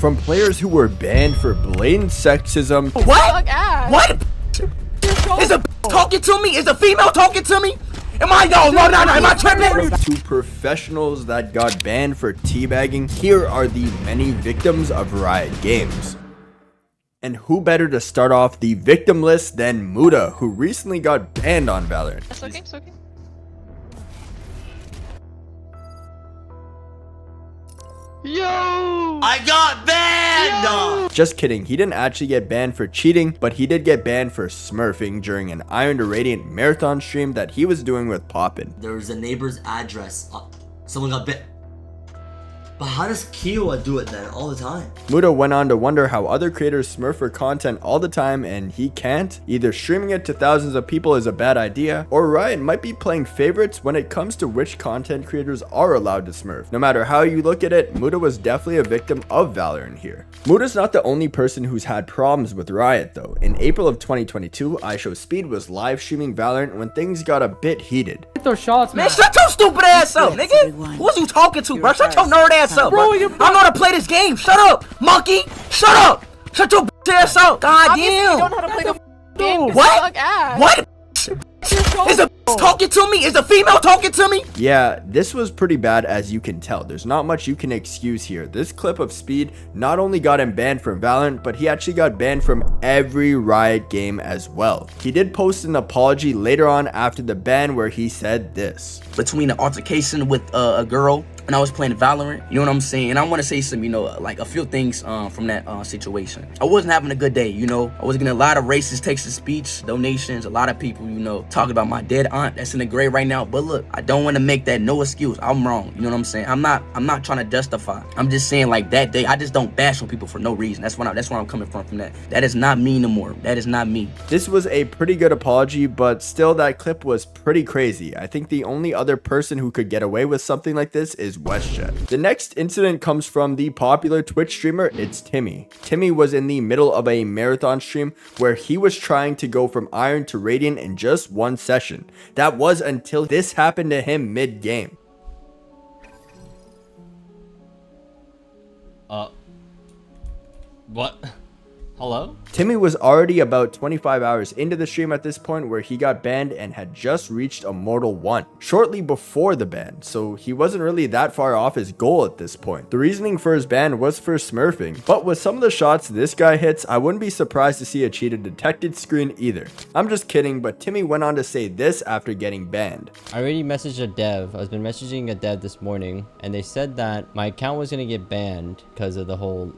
from players who were banned for blatant sexism. What? What? Is a talking to me? Is a female talking to me? Am I am I tripping? To professionals that got banned for teabagging, here are the many victims of Riot Games. And who better to start off the victim list than Mooda, who recently got banned on Valorant. It's okay, it's okay. Yo! I got banned! Yo! Just kidding, he didn't actually get banned for cheating, but he did get banned for smurfing during an Iron to Radiant marathon stream that he was doing with Poppin. There was a neighbor's address. Someone got bit. But how does Kiowa do it then all the time? Mooda went on to wonder how other creators smurf for content all the time and he can't. Either streaming it to thousands of people is a bad idea, or Riot might be playing favorites when it comes to which content creators are allowed to smurf. No matter how you look at it, Mooda was definitely a victim of Valorant here. Mooda's not the only person who's had problems with Riot though. In April of 2022, IShowSpeed was live streaming Valorant when things got a bit heated. Get those shots, man. Man, shut your stupid ass up, nigga! Who's you talking to, bro? Shut your nerd ass up, bro. I know how to play this game. Shut up, monkey. Shut up. Shut your bitch ass up. God Obviously, damn. you don't know how to play the game. 'Cause What? you suck ass. What? Is a talking to me? Is a female talking to me? Yeah, this was pretty bad as you can tell. There's not much you can excuse here. This clip of Speed not only got him banned from Valorant, but he actually got banned from every Riot game as well. He did post an apology later on after the ban where he said this. Between an altercation with a girl and I was playing Valorant, you know what I'm saying? And I want to say some, like a few things from that situation. I wasn't having a good day, I was getting a lot of racist text-to-speech donations, a lot of people, talking about my dead aunt that's in the grave right now. But look, I don't want to make that no excuse. I'm wrong, you know what I'm saying? I'm not trying to justify. I'm just saying, like, that day, I just don't bash on people for no reason. That's where I'm coming from that. That is not me no more. That is not me. This was a pretty good apology, but still that clip was pretty crazy. I think the only other person who could get away with something like this is WestJet. The next incident comes from the popular Twitch streamer, it's Timmy. Timmy was in the middle of a marathon stream where he was trying to go from Iron to Radiant in just one session. That was until this happened to him mid-game. What? Hello? Timmy was already about 25 hours into the stream at this point where he got banned and had just reached Immortal 1 shortly before the ban, so he wasn't really that far off his goal at this point. The reasoning for his ban was for smurfing, but with some of the shots this guy hits, I wouldn't be surprised to see a cheated detected screen either. I'm just kidding, but Timmy went on to say this after getting banned. I already messaged a dev. I've been messaging a dev this morning and they said that my account was going to get banned because of the whole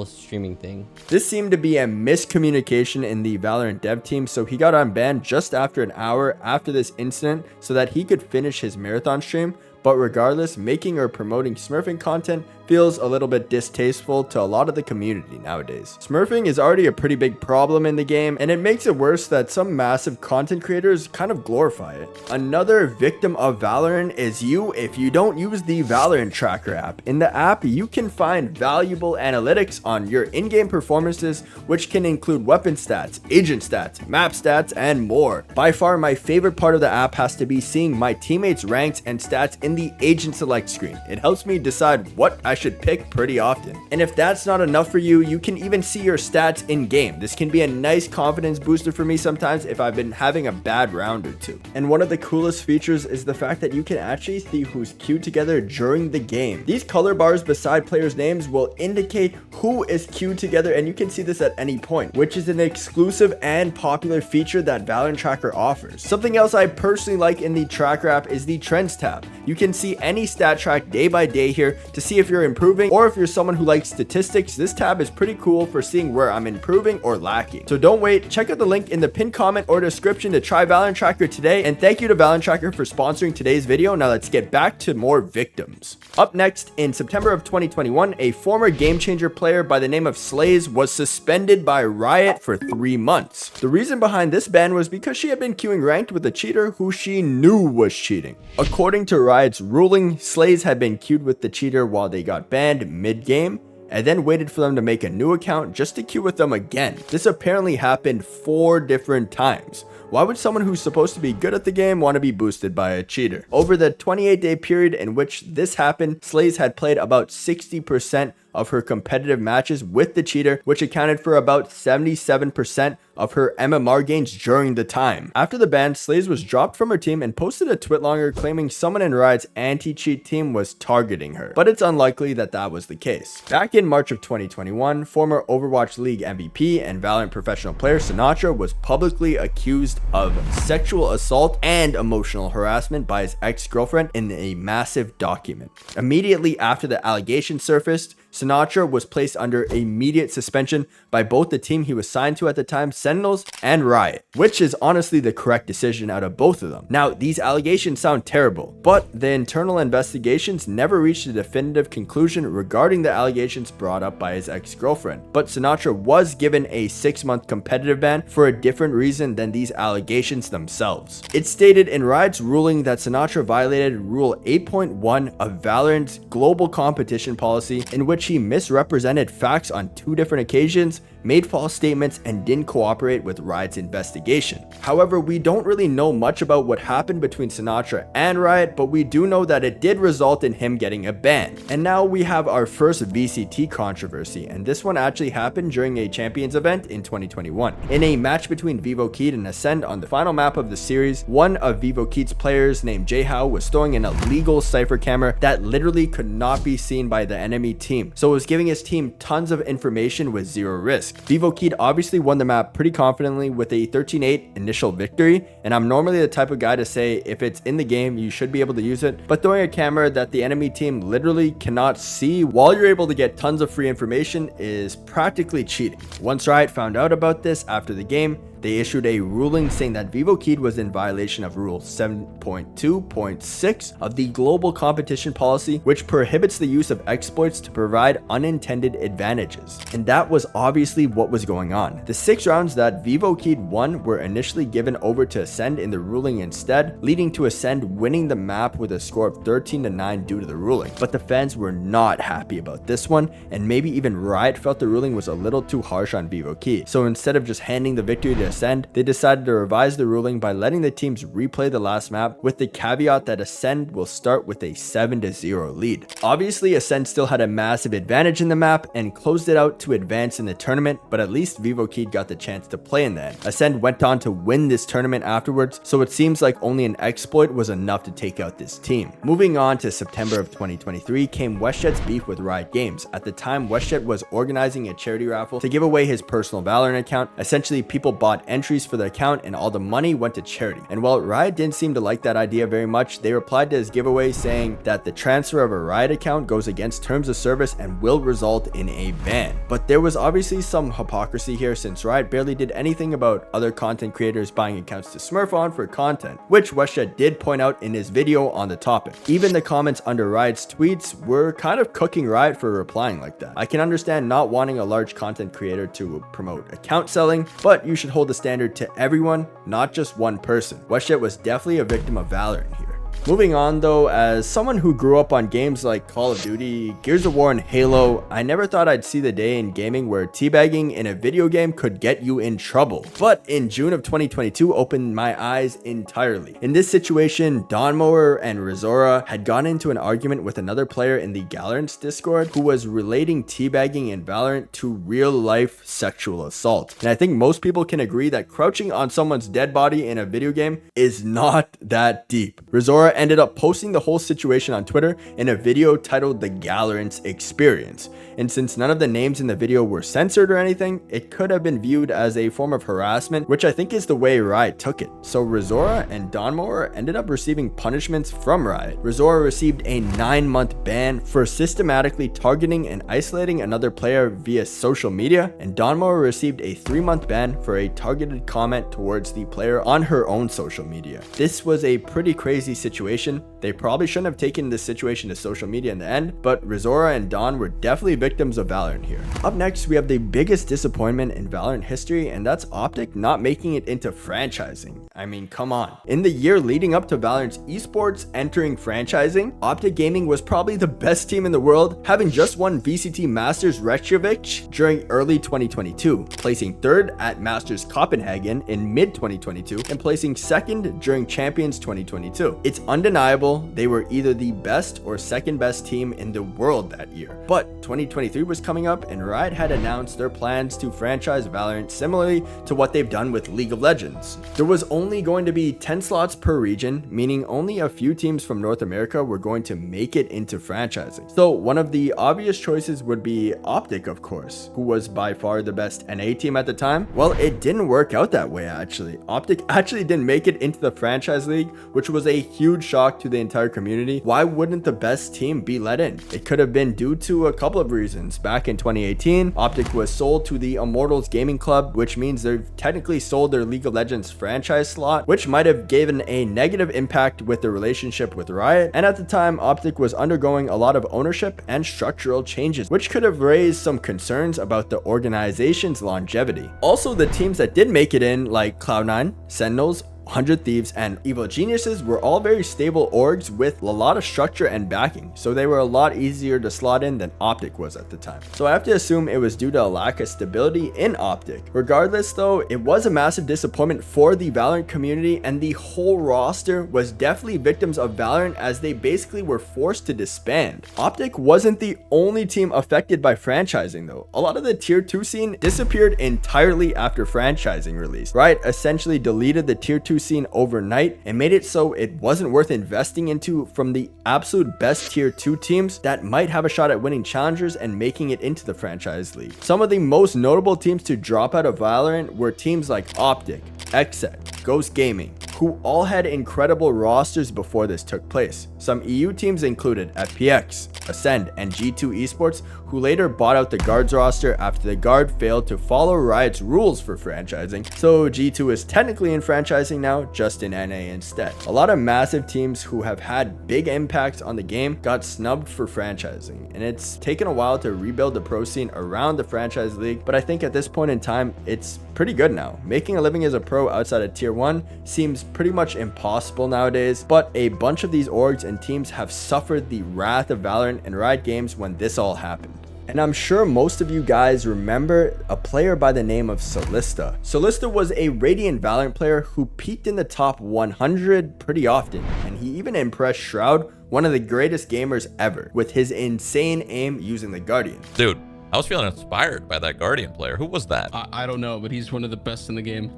streaming thing. This seemed to be a miscommunication in the Valorant dev team, so he got unbanned just after an hour after this incident so that he could finish his marathon stream. But regardless, making or promoting smurfing content feels a little bit distasteful to a lot of the community nowadays. Smurfing is already a pretty big problem in the game, and it makes it worse that some massive content creators kind of glorify it. Another victim of Valorant is you if you don't use the Valorant Tracker app. In the app, you can find valuable analytics on your in-game performances, which can include weapon stats, agent stats, map stats, and more. By far, my favorite part of the app has to be seeing my teammates' ranks and stats in the agent select screen. It helps me decide what I should pick pretty often. And if that's not enough for you, you can even see your stats in game. This can be a nice confidence booster for me sometimes if I've been having a bad round or two. And one of the coolest features is the fact that you can actually see who's queued together during the game. These color bars beside players' names will indicate who is queued together, and you can see this at any point, which is an exclusive and popular feature that Valorant Tracker offers. Something else I personally like in the Tracker app is the Trends tab. You can see any stat track day by day here to see if you're improving, or if you're someone who likes statistics, this tab is pretty cool for seeing where I'm improving or lacking. So don't wait, check out the link in the pinned comment or description to try Valorant Tracker today, and thank you to Valorant Tracker for sponsoring today's video. Now let's get back to more victims. Up next, in September of 2021, a former Game Changer player by the name of Slays was suspended by Riot for 3 months. The reason behind this ban was because she had been queuing ranked with a cheater who she knew was cheating. According to Riot's ruling, Slays had been queued with the cheater while they got banned mid-game, and then waited for them to make a new account just to queue with them again. This apparently happened 4 different times. Why would someone who's supposed to be good at the game want to be boosted by a cheater? Over the 28-day period in which this happened, Slays had played about 60% of her competitive matches with the cheater, which accounted for about 77% of her MMR gains during the time. After the ban, Slays was dropped from her team and posted a twitlonger claiming someone in Riot's anti-cheat team was targeting her, but it's unlikely that that was the case. Back in March of 2021, former Overwatch League MVP and Valorant professional player Sinatra was publicly accused of sexual assault and emotional harassment by his ex-girlfriend in a massive document. Immediately after the allegation surfaced, Sinatra was placed under immediate suspension by both the team he was signed to at the time, Sentinels, and Riot, which is honestly the correct decision out of both of them. Now, these allegations sound terrible, but the internal investigations never reached a definitive conclusion regarding the allegations brought up by his ex-girlfriend. But Sinatra was given a 6-month competitive ban for a different reason than these allegations themselves. It stated in Riot's ruling that Sinatra violated Rule 8.1 of Valorant's global competition policy, in which he misrepresented facts on 2 different occasions, made false statements, and didn't cooperate with Riot's investigation. However, we don't really know much about what happened between Sinatra and Riot, but we do know that it did result in him getting a ban. And now we have our first VCT controversy, and this one actually happened during a Champions event in 2021. In a match between Vivokeed and Ascend on the final map of the series, one of Vivokeed's players named Jhow was throwing an illegal cypher camera that literally could not be seen by the enemy team, so it was giving his team tons of information with zero risk. Vivokeed obviously won the map pretty confidently with a 13-8 initial victory, and I'm normally the type of guy to say if it's in the game you should be able to use it, but throwing a camera that the enemy team literally cannot see while you're able to get tons of free information is practically cheating. Once Riot found out about this after the game, they issued a ruling saying that Vivokeed was in violation of Rule 7.2.6 of the global competition policy, which prohibits the use of exploits to provide unintended advantages. And that was obviously what was going on. The 6 rounds that Vivokeed won were initially given over to Ascend in the ruling instead, leading to Ascend winning the map with a score of 13-9 due to the ruling. But the fans were not happy about this one, and maybe even Riot felt the ruling was a little too harsh on Vivokeed. So instead of just handing the victory to Ascend, they decided to revise the ruling by letting the teams replay the last map, with the caveat that Ascend will start with a 7-0 lead. Obviously, Ascend still had a massive advantage in the map and closed it out to advance in the tournament, but at least Vivokeed got the chance to play in the end. Ascend went on to win this tournament afterwards, so it seems like only an exploit was enough to take out this team. Moving on to September of 2023 came WestJet's beef with Riot Games. At the time, WestJet was organizing a charity raffle to give away his personal Valorant account. Essentially, people bought entries for the account and all the money went to charity. And while Riot didn't seem to like that idea very much, they replied to his giveaway saying that the transfer of a Riot account goes against terms of service and will result in a ban. But there was obviously some hypocrisy here, since Riot barely did anything about other content creators buying accounts to smurf on for content, which WestJet did point out in his video on the topic. Even the comments under Riot's tweets were kind of cooking Riot for replying like that. I can understand not wanting a large content creator to promote account selling, but you should hold the standard to everyone, not just one person. WestJet was definitely a victim of Valorant here. Moving on though, as someone who grew up on games like Call of Duty, Gears of War, and Halo, I never thought I'd see the day in gaming where teabagging in a video game could get you in trouble. But in June of 2022 opened my eyes entirely. In this situation, Dawnmower and Rizora had gone into an argument with another player in the Valorant's Discord who was relating teabagging in Valorant to real-life sexual assault. And I think most people can agree that crouching on someone's dead body in a video game is not that deep. Rizora ended up posting the whole situation on Twitter in a video titled The Valorant's Experience. And since none of the names in the video were censored or anything, it could have been viewed as a form of harassment, which I think is the way Riot took it. So Rizora and Dawnmower ended up receiving punishments from Riot. Rizora received a 9-month ban for systematically targeting and isolating another player via social media, and Dawnmower received a 3-month ban for a targeted comment towards the player on her own social media. This was a pretty crazy situation. They probably shouldn't have taken this situation to social media in the end, but Rizora and Dawn were definitely victims of Valorant here. Up next, we have the biggest disappointment in Valorant history, and that's Optic not making it into franchising. I mean, come on. In the year leading up to Valorant's esports entering franchising, Optic Gaming was probably the best team in the world, having just won VCT Masters Reykjavik during early 2022, placing 3rd at Masters Copenhagen in mid 2022, and placing 2nd during Champions 2022. It's undeniable, they were either the best or second best team in the world that year. But 2023 was coming up and Riot had announced their plans to franchise Valorant similarly to what they've done with League of Legends. There was only going to be 10 slots per region, meaning only a few teams from North America were going to make it into franchising. So one of the obvious choices would be Optic, of course, who was by far the best NA team at the time. Well, it didn't work out that way actually. Optic actually didn't make it into the franchise league, which was a huge shock to the entire community. Why wouldn't the best team be let in? It could have been due to a couple of reasons. Back in 2018, Optic was sold to the Immortals gaming club, which means they've technically sold their League of Legends franchise slot, which might have given a negative impact with the relationship with Riot. And at the time, Optic was undergoing a lot of ownership and structural changes, which could have raised some concerns about the organization's longevity. Also, the teams that did make it in, like Cloud9, Sentinels, 100 Thieves, and Evil Geniuses, were all very stable orgs with a lot of structure and backing, so they were a lot easier to slot in than Optic was at the time. So I have to assume it was due to a lack of stability in Optic. Regardless though, it was a massive disappointment for the Valorant community, and the whole roster was definitely victims of Valorant as they basically were forced to disband. Optic wasn't the only team affected by franchising though. A lot of the tier 2 scene disappeared entirely after franchising release. Riot essentially deleted the tier 2 scene overnight and made it so it wasn't worth investing into from the absolute best tier 2 teams that might have a shot at winning challengers and making it into the franchise league. Some of the most notable teams to drop out of Valorant were teams like Optic, Xset, Ghost Gaming, who all had incredible rosters before this took place. Some EU teams included FPX, Ascend, and G2 Esports, who later bought out the Guards roster after the Guard failed to follow Riot's rules for franchising, so G2 is technically in franchising now, just in NA instead. A lot of massive teams who have had big impacts on the game got snubbed for franchising, and it's taken a while to rebuild the pro scene around the franchise league, but I think at this point in time, it's pretty good now. Making a living as a pro outside of tier 1 seems pretty much impossible nowadays, but a bunch of these orgs and teams have suffered the wrath of Valorant and Riot Games when this all happened. And I'm sure most of you guys remember a player by the name of Solista. Solista was a Radiant Valorant player who peaked in the top 100 pretty often, and he even impressed Shroud, one of the greatest gamers ever, with his insane aim using the Guardian. Dude, I was feeling inspired by that Guardian player. Who was that? I don't know, but he's one of the best in the game.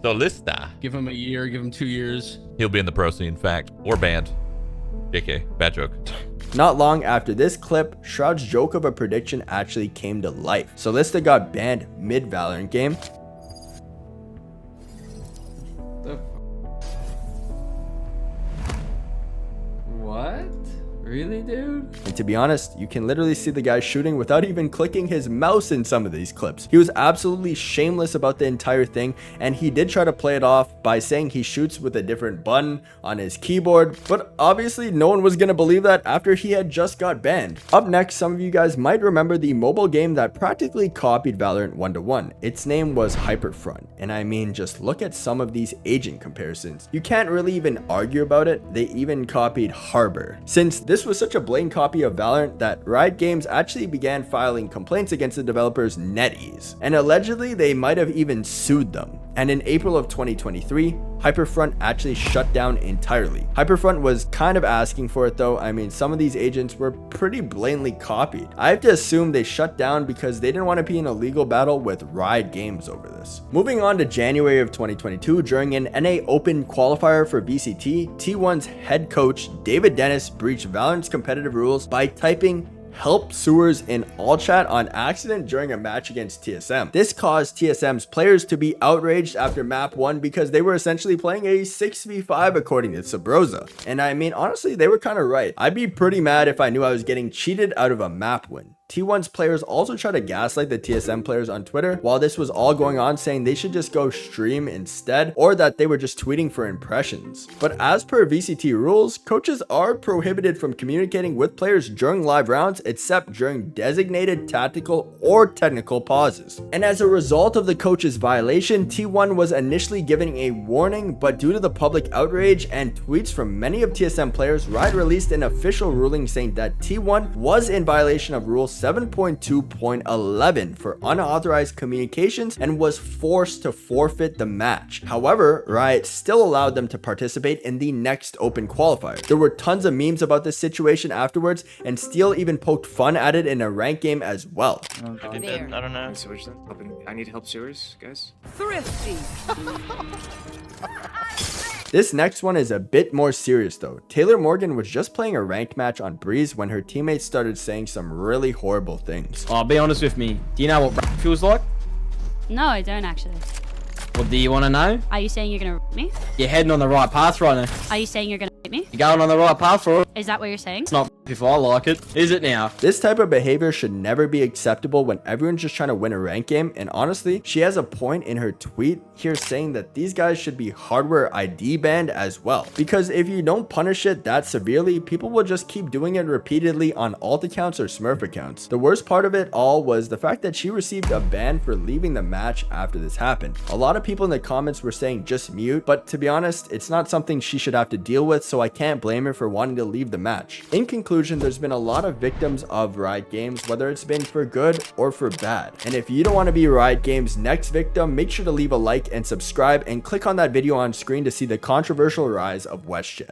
Solista. Give him a year, give him 2 years. He'll be in the pro scene, fact. Or banned. JK, bad joke. Not long after this clip, Shroud's joke of a prediction actually came to life. Solista got banned mid-Valorant game. What? Really, dude? And to be honest, you can literally see the guy shooting without even clicking his mouse in some of these clips. He was absolutely shameless about the entire thing, and he did try to play it off by saying he shoots with a different button on his keyboard, but obviously no one was gonna believe that after he had just got banned. Up next, some of you guys might remember the mobile game that practically copied Valorant 1-to-1. Its name was Hyperfront, and I mean, just look at some of these agent comparisons. You can't really even argue about it. They even copied Harbor. Since this was such a blatant copy of Valorant that Riot Games actually began filing complaints against the developers NetEase, and allegedly they might have even sued them. And in April of 2023, Hyperfront actually shut down entirely. Hyperfront was kind of asking for it though. I mean, some of these agents were pretty blatantly copied. I have to assume they shut down because they didn't want to be in a legal battle with Riot Games over this. Moving on to January of 2022, during an NA Open qualifier for VCT, T1's head coach David Dennis breached Valorant's competitive rules by typing "help sewers" in all chat on accident during a match against TSM. This caused TSM's players to be outraged after map 1 because they were essentially playing a 6v5 according to Sabrosa. And I mean, honestly, they were kind of right. I'd be pretty mad if I knew I was getting cheated out of a map win. T1's players also tried to gaslight the TSM players on Twitter while this was all going on, saying they should just go stream instead, or that they were just tweeting for impressions. But as per VCT rules, coaches are prohibited from communicating with players during live rounds except during designated tactical or technical pauses. And as a result of the coach's violation, T1 was initially given a warning, but due to the public outrage and tweets from many of TSM players, Riot released an official ruling saying that T1 was in violation of Rule 7.2.11 for unauthorized communications and was forced to forfeit the match. However, Riot still allowed them to participate in the next open qualifier. There were tons of memes about this situation afterwards, and Steel even poked fun at it in a ranked game as well. I don't know. I need help sewers, guys. This next one is a bit more serious though. Taylor Morgan was just playing a ranked match on Breeze when her teammates started saying some really horrible things. Oh, be honest with me. Do you know what feels like? No, I don't actually. What do you want to know? Are you saying you're gonna rape me? You're heading on the right path right now. Are you saying you're gonna rape me? You're going on the right path for it. Is that what you're saying? It's not if I like it. Is it now? This type of behavior should never be acceptable when everyone's just trying to win a rank game, and honestly, she has a point in her tweet here saying that these guys should be hardware ID banned as well. Because if you don't punish it that severely, people will just keep doing it repeatedly on alt accounts or Smurf accounts. The worst part of it all was the fact that she received a ban for leaving the match after this happened. A lot of people in the comments were saying just mute, but to be honest, it's not something she should have to deal with, so I can't blame her for wanting to leave the match. In conclusion, there's been a lot of victims of Riot Games, whether it's been for good or for bad. And if you don't want to be Riot Games' next victim, make sure to leave a like and subscribe and click on that video on screen to see the controversial rise of WestJet.